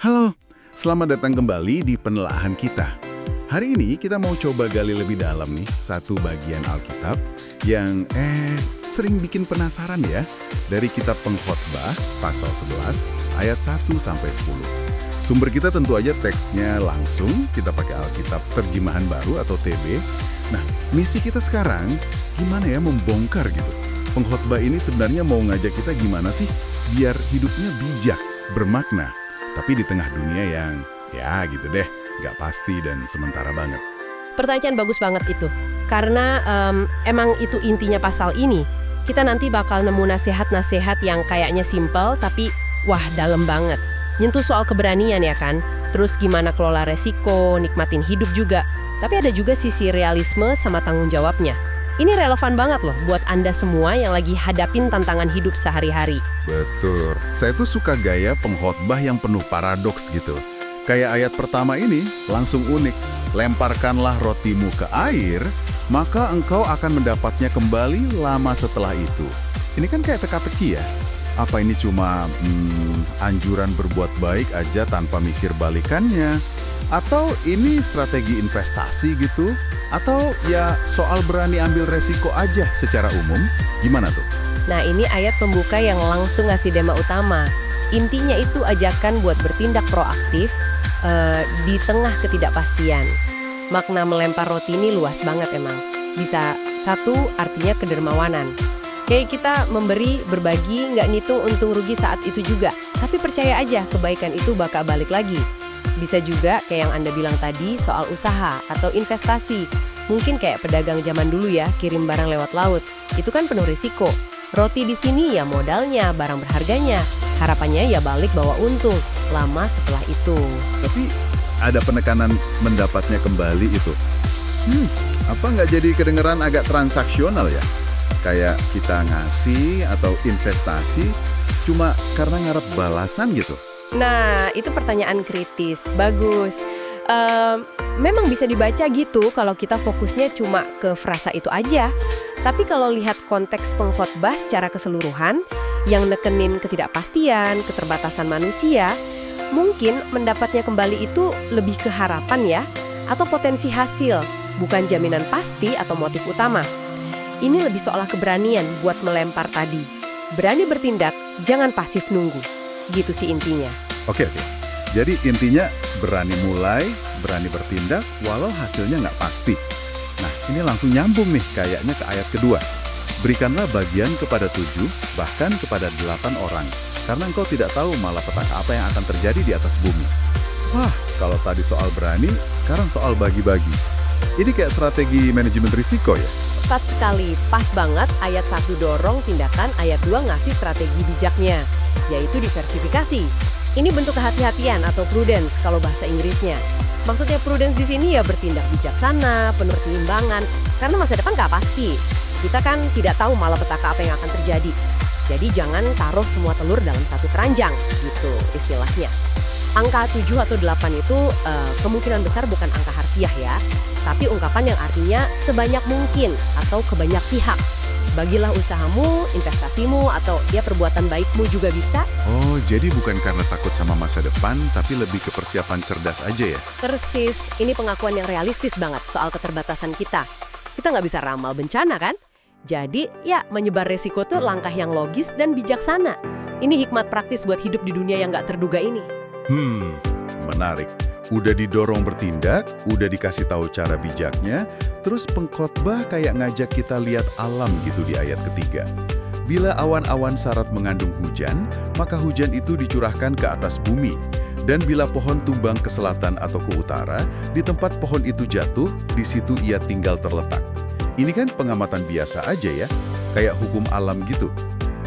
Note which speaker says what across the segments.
Speaker 1: Halo, selamat datang kembali di penelaahan kita. Hari ini kita mau coba gali lebih dalam nih satu bagian Alkitab yang sering bikin penasaran ya. Dari kitab Pengkhotbah pasal 11 ayat 1-10. Sumber kita tentu aja teksnya langsung, kita pakai Alkitab Terjemahan Baru atau TB. Nah, misi kita sekarang gimana ya membongkar gitu. Pengkhotbah ini sebenarnya mau ngajak kita gimana sih biar hidupnya bijak, bermakna. Tapi di tengah dunia yang, ya gitu deh, nggak pasti dan sementara banget.
Speaker 2: Pertanyaan bagus banget itu. Karena emang itu intinya pasal ini. Kita nanti bakal nemu nasihat-nasihat yang kayaknya simpel, tapi wah dalam banget. Nyentuh soal keberanian ya kan? Terus gimana kelola resiko, nikmatin hidup juga. Tapi ada juga sisi realisme sama tanggung jawabnya. Ini relevan banget loh buat Anda semua yang lagi hadapin tantangan hidup sehari-hari.
Speaker 1: Betul. Saya tuh suka gaya pengkhotbah yang penuh paradoks gitu. Kayak ayat pertama ini langsung unik. Lemparkanlah rotimu ke air, maka engkau akan mendapatnya kembali lama setelah itu. Ini kan kayak teka-teki ya. Apa ini cuma anjuran berbuat baik aja tanpa mikir balikannya? Atau ini strategi investasi gitu? Atau ya soal berani ambil resiko aja secara umum? Gimana tuh?
Speaker 2: Nah ini ayat pembuka yang langsung ngasih tema utama. Intinya itu ajakan buat bertindak proaktif di tengah ketidakpastian. Makna melempar roti ini luas banget emang. Bisa satu artinya kedermawanan. Kayak kita memberi, berbagi, nggak ngitung untung rugi saat itu juga. Tapi percaya aja kebaikan itu bakal balik lagi. Bisa juga kayak yang Anda bilang tadi soal usaha atau investasi. Mungkin kayak pedagang zaman dulu ya, kirim barang lewat laut. Itu kan penuh risiko. Roti di sini ya modalnya, barang berharganya. Harapannya ya balik bawa untung lama setelah itu.
Speaker 1: Tapi ada penekanan mendapatnya kembali itu. Apa nggak jadi kedengeran agak transaksional ya? Kayak kita ngasih atau investasi cuma karena ngarep balasan gitu.
Speaker 2: Nah, itu pertanyaan kritis. Bagus. Memang bisa dibaca gitu kalau kita fokusnya cuma ke frasa itu aja. Tapi kalau lihat konteks pengkhotbah secara keseluruhan, yang nekenin ketidakpastian, keterbatasan manusia, mungkin mendapatnya kembali itu lebih ke harapan ya, atau potensi hasil, bukan jaminan pasti atau motif utama. Ini lebih soal keberanian buat melempar tadi. Berani bertindak, jangan pasif nunggu. Gitu sih intinya.
Speaker 1: Oke. Jadi intinya berani mulai, berani bertindak, walau hasilnya nggak pasti. Nah, ini langsung nyambung nih kayaknya ke ayat kedua. Berikanlah bagian kepada 7, bahkan kepada 8 orang. Karena engkau tidak tahu malapetaka apa yang akan terjadi di atas bumi. Wah, kalau tadi soal berani, sekarang soal bagi-bagi. Ini kayak strategi manajemen risiko ya?
Speaker 2: Tepat sekali, pas banget ayat 1 dorong tindakan, ayat 2 ngasih strategi bijaknya, yaitu diversifikasi. Ini bentuk kehati-hatian atau prudence kalau bahasa Inggrisnya. Maksudnya prudence di sini ya bertindak bijaksana, penuh keimbangan, karena masa depan nggak pasti. Kita kan tidak tahu malapetaka apa yang akan terjadi. Jadi jangan taruh semua telur dalam satu keranjang, gitu istilahnya. Angka 7 atau 8 itu kemungkinan besar bukan angka harfiah ya, tapi ungkapan yang artinya sebanyak mungkin atau ke banyak pihak. Bagilah usahamu, investasimu, atau ya perbuatan baikmu juga bisa.
Speaker 1: Oh, jadi bukan karena takut sama masa depan, tapi lebih ke persiapan cerdas aja ya?
Speaker 2: Persis, ini pengakuan yang realistis banget soal keterbatasan kita. Kita nggak bisa ramal bencana kan? Jadi ya menyebar resiko tuh langkah yang logis dan bijaksana. Ini hikmat praktis buat hidup di dunia yang nggak terduga ini.
Speaker 1: Menarik. Udah didorong bertindak, udah dikasih tahu cara bijaknya, terus pengkhotbah kayak ngajak kita lihat alam gitu di ayat ketiga. Bila awan-awan syarat mengandung hujan, maka hujan itu dicurahkan ke atas bumi. Dan bila pohon tumbang ke selatan atau ke utara, di tempat pohon itu jatuh, di situ ia tinggal terletak. Ini kan pengamatan biasa aja ya, kayak hukum alam gitu.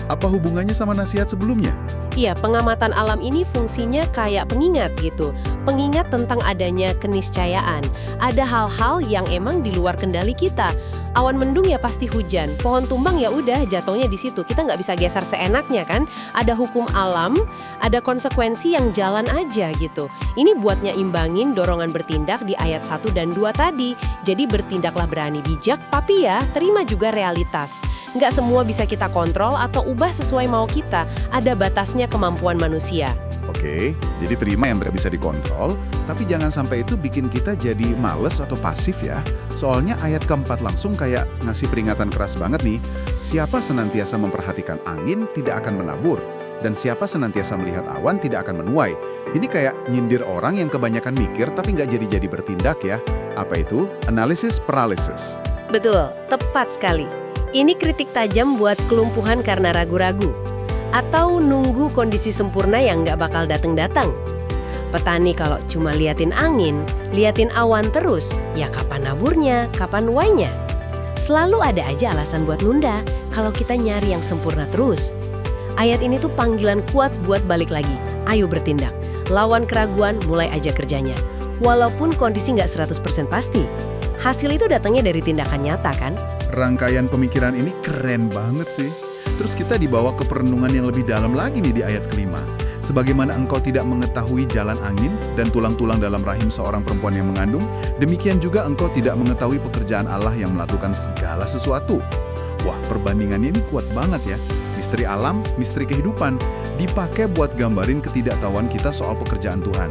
Speaker 1: Apa hubungannya sama nasihat sebelumnya?
Speaker 2: Iya, pengamatan alam ini fungsinya kayak pengingat gitu. Pengingat tentang adanya keniscayaan. Ada hal-hal yang emang di luar kendali kita. Awan mendung ya pasti hujan. Pohon tumbang ya udah jatuhnya di situ. Kita nggak bisa geser seenaknya kan. Ada hukum alam, ada konsekuensi yang jalan aja gitu. Ini buatnya imbangin dorongan bertindak di ayat 1 dan 2 tadi. Jadi bertindaklah berani bijak, tapi ya terima juga realitas. Nggak semua bisa kita kontrol atau ubah sesuai mau kita. Ada batasnya kemampuan manusia.
Speaker 1: Oke, jadi terima yang tidak bisa dikontrol, tapi jangan sampai itu bikin kita jadi males atau pasif ya. Soalnya ayat keempat langsung kayak ngasih peringatan keras banget nih. Siapa senantiasa memperhatikan angin tidak akan menabur, dan siapa senantiasa melihat awan tidak akan menuai. Ini kayak nyindir orang yang kebanyakan mikir tapi nggak jadi-jadi bertindak ya. Apa itu? Analisis paralysis.
Speaker 2: Betul, tepat sekali. Ini kritik tajam buat kelumpuhan karena ragu-ragu. Atau nunggu kondisi sempurna yang nggak bakal datang-datang. Petani kalau cuma liatin angin, liatin awan terus, ya kapan naburnya, kapan nuainya? Selalu ada aja alasan buat nunda kalau kita nyari yang sempurna terus. Ayat ini tuh panggilan kuat buat balik lagi. Ayo bertindak. Lawan keraguan, mulai aja kerjanya. Walaupun kondisi nggak 100% pasti. Hasil itu datangnya dari tindakan nyata kan?
Speaker 1: Rangkaian pemikiran ini keren banget sih. Terus kita dibawa ke perenungan yang lebih dalam lagi nih di ayat kelima. Sebagaimana engkau tidak mengetahui jalan angin dan tulang-tulang dalam rahim seorang perempuan yang mengandung, demikian juga engkau tidak mengetahui pekerjaan Allah yang melakukan segala sesuatu. Wah, perbandingannya ini kuat banget ya. Misteri alam, misteri kehidupan, dipakai buat gambarin ketidaktahuan kita soal pekerjaan Tuhan.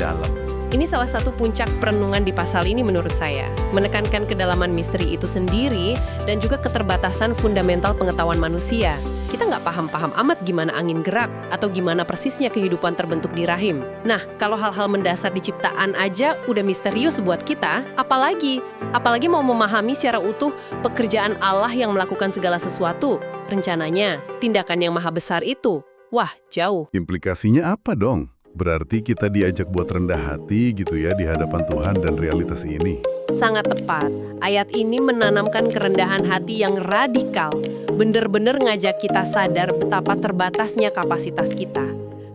Speaker 1: Dalam.
Speaker 2: Ini salah satu puncak perenungan di pasal ini menurut saya. Menekankan kedalaman misteri itu sendiri dan juga keterbatasan fundamental pengetahuan manusia. Kita nggak paham-paham amat gimana angin gerak atau gimana persisnya kehidupan terbentuk di rahim. Nah, kalau hal-hal mendasar di ciptaan aja udah misterius buat kita, apalagi mau memahami secara utuh pekerjaan Allah yang melakukan segala sesuatu. Rencananya, tindakan yang maha besar itu. Wah, jauh.
Speaker 1: Implikasinya apa dong? Berarti kita diajak buat rendah hati gitu ya di hadapan Tuhan dan realitas ini.
Speaker 2: Sangat tepat. Ayat ini menanamkan kerendahan hati yang radikal. Bener-bener ngajak kita sadar betapa terbatasnya kapasitas kita.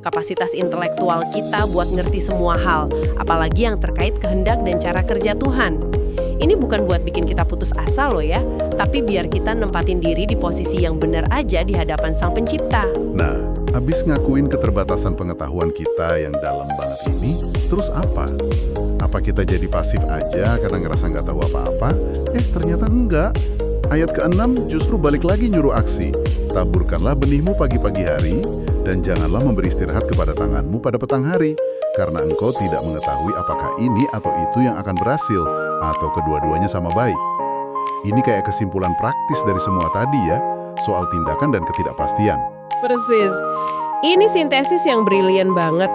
Speaker 2: Kapasitas intelektual kita buat ngerti semua hal, apalagi yang terkait kehendak dan cara kerja Tuhan. Ini bukan buat bikin kita putus asa loh ya, tapi biar kita nempatin diri di posisi yang benar aja di hadapan Sang Pencipta.
Speaker 1: Nah, habis ngakuin keterbatasan pengetahuan kita yang dalam banget ini, terus apa? Apa kita jadi pasif aja karena ngerasa nggak tahu apa-apa? Ternyata enggak. Ayat ke-6 justru balik lagi nyuruh aksi. Taburkanlah benihmu pagi-pagi hari, dan janganlah memberi istirahat kepada tanganmu pada petang hari, karena engkau tidak mengetahui apakah ini atau itu yang akan berhasil, atau kedua-duanya sama baik. Ini kayak kesimpulan praktis dari semua tadi ya, soal tindakan dan ketidakpastian.
Speaker 2: Persis. Ini sintesis yang brilian banget.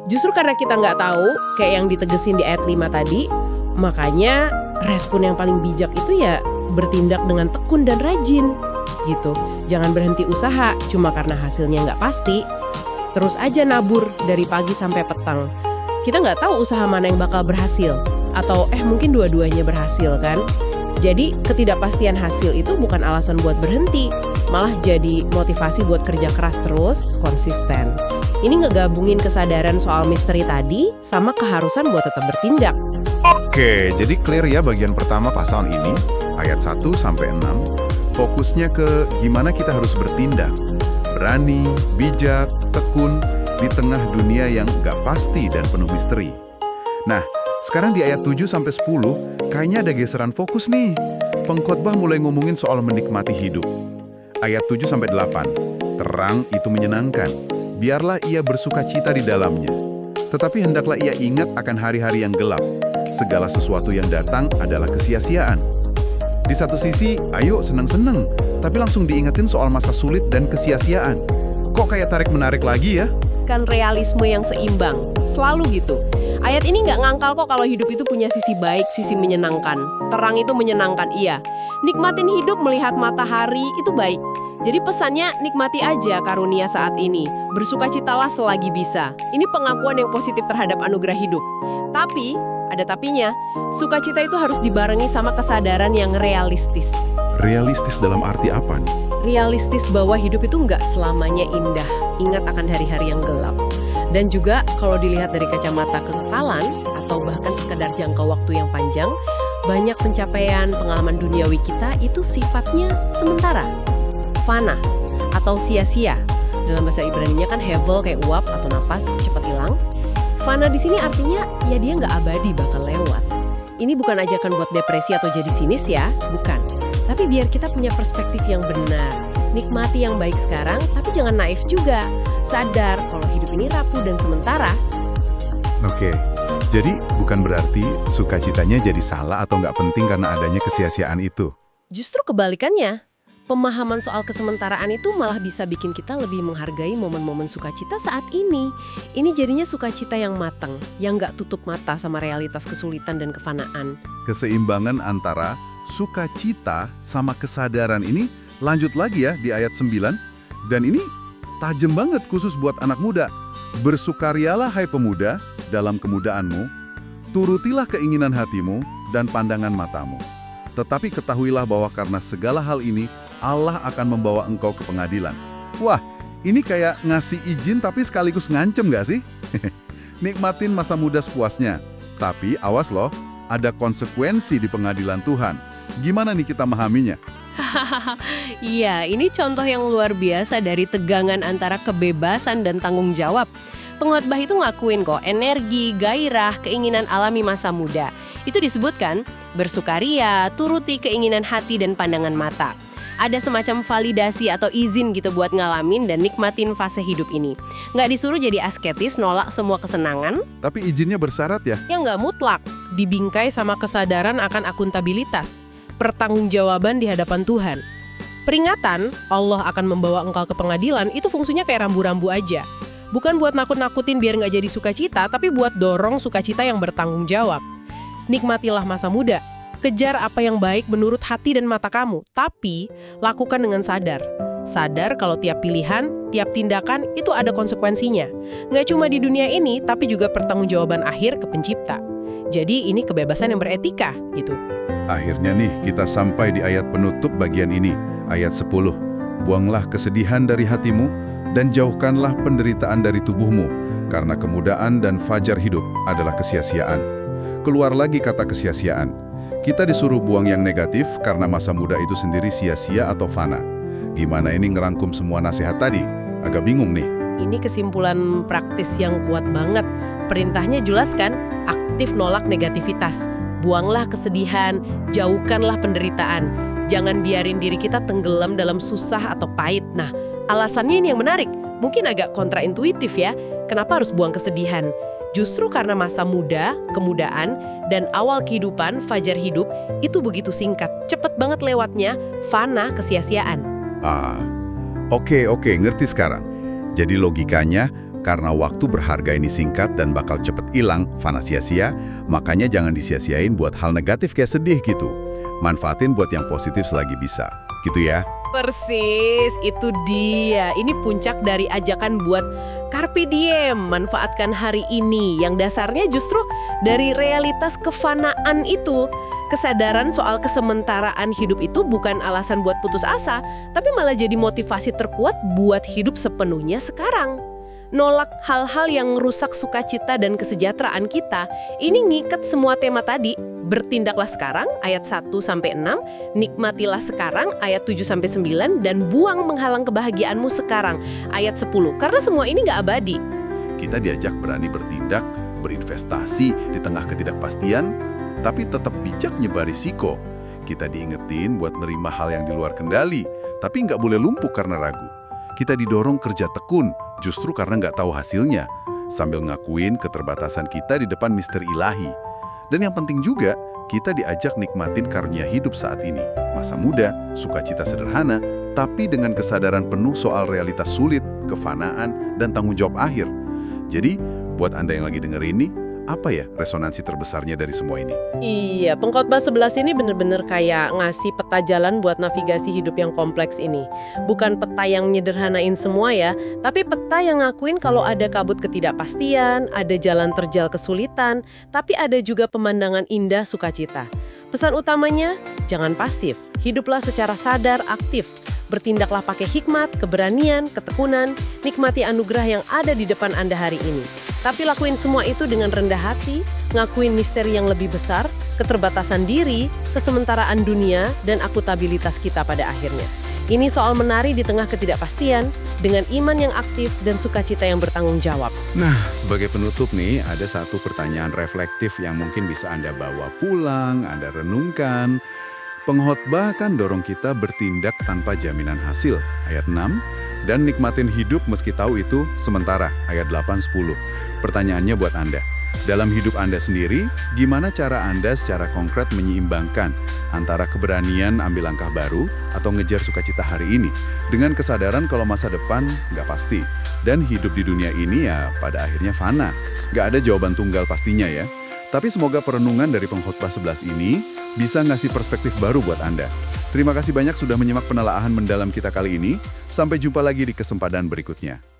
Speaker 2: Justru karena kita nggak tahu, kayak yang ditegesin di ayat 5 tadi, makanya respon yang paling bijak itu ya bertindak dengan tekun dan rajin. Gitu. Jangan berhenti usaha cuma karena hasilnya nggak pasti. Terus aja nabur dari pagi sampai petang. Kita nggak tahu usaha mana yang bakal berhasil. Atau mungkin dua-duanya berhasil kan? Jadi ketidakpastian hasil itu bukan alasan buat berhenti, malah jadi motivasi buat kerja keras terus, konsisten. Ini ngegabungin kesadaran soal misteri tadi sama keharusan buat tetap bertindak.
Speaker 1: Oke, jadi clear ya bagian pertama pasal ini, ayat 1-6. Fokusnya ke gimana kita harus bertindak. Berani, bijak, tekun, di tengah dunia yang gak pasti dan penuh misteri. Nah, sekarang di ayat 7-10, kayaknya ada geseran fokus nih. Pengkhotbah mulai ngomongin soal menikmati hidup. Ayat 7-8, terang itu menyenangkan. Biarlah ia bersuka cita di dalamnya. Tetapi hendaklah ia ingat akan hari-hari yang gelap. Segala sesuatu yang datang adalah kesia-siaan. Di satu sisi, ayo seneng-seneng, tapi langsung diingetin soal masa sulit dan kesia-siaan. Kok kayak tarik-menarik lagi ya?
Speaker 2: Kan realisme yang seimbang, selalu gitu. Ayat ini nggak ngangkal kok kalau hidup itu punya sisi baik, sisi menyenangkan. Terang itu menyenangkan, iya. Nikmatin hidup melihat matahari itu baik. Jadi pesannya nikmati aja karunia saat ini. Bersukacitalah selagi bisa. Ini pengakuan yang positif terhadap anugerah hidup. Tapi, ada tapinya, sukacita itu harus dibarengi sama kesadaran yang realistis.
Speaker 1: Realistis dalam arti apa nih?
Speaker 2: Realistis bahwa hidup itu nggak selamanya indah. Ingat akan hari-hari yang gelap. Dan juga kalau dilihat dari kacamata kekekalan atau bahkan sekedar jangka waktu yang panjang, banyak pencapaian pengalaman duniawi kita itu sifatnya sementara, fana atau sia-sia. Dalam bahasa Ibraninya kan hevel kayak uap atau napas cepat hilang. Fana di sini artinya ya dia nggak abadi, bakal lewat. Ini bukan ajakan buat depresi atau jadi sinis ya, bukan. Tapi biar kita punya perspektif yang benar. Nikmati yang baik sekarang, tapi jangan naif juga. Sadar kalau hidup ini rapuh dan sementara.
Speaker 1: Oke, jadi bukan berarti sukacitanya jadi salah atau nggak penting karena adanya kesia-siaan itu.
Speaker 2: Justru kebalikannya. Pemahaman soal kesementaraan itu malah bisa bikin kita lebih menghargai momen-momen sukacita saat ini. Ini jadinya sukacita yang matang, yang nggak tutup mata sama realitas kesulitan dan kefanaan.
Speaker 1: Keseimbangan antara sukacita sama kesadaran ini lanjut lagi ya di ayat 9. Dan ini tajam banget khusus buat anak muda. Bersukarialah hai pemuda dalam kemudaanmu, turutilah keinginan hatimu dan pandangan matamu. Tetapi ketahuilah bahwa karena segala hal ini, Allah akan membawa engkau ke pengadilan. Wah, ini kayak ngasih izin tapi sekaligus ngancem nggak sih? Nikmatin masa muda sepuasnya. Tapi awas loh, ada konsekuensi di pengadilan Tuhan. Gimana nih kita memahaminya?
Speaker 2: Iya, ini contoh yang luar biasa dari tegangan antara kebebasan dan tanggung jawab. Pengkhotbah itu ngakuin kok energi, gairah, keinginan alami masa muda. Itu disebutkan bersukaria, turuti keinginan hati dan pandangan mata. Ada semacam validasi atau izin gitu buat ngalamin dan nikmatin fase hidup ini. Nggak disuruh jadi asketis, nolak semua kesenangan.
Speaker 1: Tapi izinnya bersyarat ya?
Speaker 2: Yang nggak mutlak, dibingkai sama kesadaran akan akuntabilitas, pertanggungjawaban di hadapan Tuhan. Peringatan, Allah akan membawa engkau ke pengadilan, itu fungsinya kayak rambu-rambu aja. Bukan buat nakut-nakutin biar nggak jadi sukacita, tapi buat dorong sukacita yang bertanggung jawab. Nikmatilah masa muda. Kejar apa yang baik menurut hati dan mata kamu, tapi lakukan dengan sadar. Sadar kalau tiap pilihan, tiap tindakan itu ada konsekuensinya. Nggak cuma di dunia ini, tapi juga pertanggungjawaban akhir ke pencipta. Jadi ini kebebasan yang beretika, gitu.
Speaker 1: Akhirnya nih kita sampai di ayat penutup bagian ini, ayat 10. Buanglah kesedihan dari hatimu dan jauhkanlah penderitaan dari tubuhmu, karena kemudahan dan fajar hidup adalah kesia-siaan. Keluar lagi kata kesia-siaan. Kita disuruh buang yang negatif karena masa muda itu sendiri sia-sia atau fana. Gimana ini ngerangkum semua nasihat tadi? Agak bingung nih.
Speaker 2: Ini kesimpulan praktis yang kuat banget. Perintahnya jelas kan? Aktif nolak negativitas. Buanglah kesedihan, jauhkanlah penderitaan. Jangan biarin diri kita tenggelam dalam susah atau pahit. Nah, alasannya ini yang menarik. Mungkin agak kontraintuitif ya. Kenapa harus buang kesedihan? Justru karena masa muda, kemudaan, dan awal kehidupan, fajar hidup, itu begitu singkat. Cepet banget lewatnya, fana kesia-siaan.
Speaker 1: Oke, ngerti sekarang. Jadi logikanya, karena waktu berharga ini singkat dan bakal cepet hilang, fana sia-sia, makanya jangan disia-siain buat hal negatif kayak sedih gitu. Manfaatin buat yang positif selagi bisa. Gitu ya?
Speaker 2: Persis, itu dia. Ini puncak dari ajakan buat carpe diem, manfaatkan hari ini, yang dasarnya justru dari realitas kefanaan itu. Kesadaran soal kesementaraan hidup itu bukan alasan buat putus asa, tapi malah jadi motivasi terkuat buat hidup sepenuhnya sekarang. Nolak hal-hal yang merusak sukacita dan kesejahteraan kita, ini ngikat semua tema tadi. Bertindaklah sekarang, ayat 1-6, nikmatilah sekarang, ayat 7-9, dan buang menghalang kebahagiaanmu sekarang, ayat 10. Karena semua ini nggak abadi.
Speaker 1: Kita diajak berani bertindak, berinvestasi di tengah ketidakpastian, tapi tetap bijak nyebar risiko. Kita diingetin buat nerima hal yang di luar kendali, tapi nggak boleh lumpuh karena ragu. Kita didorong kerja tekun, justru karena nggak tahu hasilnya, sambil ngakuin keterbatasan kita di depan misteri ilahi. Dan yang penting juga, kita diajak nikmatin karunia hidup saat ini. Masa muda, sukacita sederhana, tapi dengan kesadaran penuh soal realitas sulit, kefanaan, dan tanggung jawab akhir. Jadi, buat Anda yang lagi denger ini, apa ya resonansi terbesarnya dari semua ini?
Speaker 2: Iya, pengkhotbah 11 ini bener-bener kayak ngasih peta jalan buat navigasi hidup yang kompleks ini. Bukan peta yang nyederhanain semua ya, tapi peta yang ngakuin kalau ada kabut ketidakpastian, ada jalan terjal kesulitan, tapi ada juga pemandangan indah sukacita. Pesan utamanya, jangan pasif, hiduplah secara sadar, aktif. Bertindaklah pakai hikmat, keberanian, ketekunan, nikmati anugerah yang ada di depan Anda hari ini. Tapi lakuin semua itu dengan rendah hati, ngakuin misteri yang lebih besar, keterbatasan diri, kesementaraan dunia, dan akuntabilitas kita pada akhirnya. Ini soal menari di tengah ketidakpastian, dengan iman yang aktif dan sukacita yang bertanggung jawab.
Speaker 1: Nah, sebagai penutup nih, ada satu pertanyaan reflektif yang mungkin bisa Anda bawa pulang, Anda renungkan. Pengkhotbah kan dorong kita bertindak tanpa jaminan hasil, ayat 6, Dan nikmatin hidup meski tahu itu sementara, ayat 8-10. Pertanyaannya buat Anda. Dalam hidup Anda sendiri, gimana cara Anda secara konkret menyeimbangkan antara keberanian ambil langkah baru atau ngejar sukacita hari ini dengan kesadaran kalau masa depan nggak pasti dan hidup di dunia ini ya pada akhirnya fana. Nggak ada jawaban tunggal pastinya ya. Tapi semoga perenungan dari pengkhotbah 11 ini bisa ngasih perspektif baru buat Anda. Terima kasih banyak sudah menyimak penelaahan mendalam kita kali ini. Sampai jumpa lagi di kesempatan berikutnya.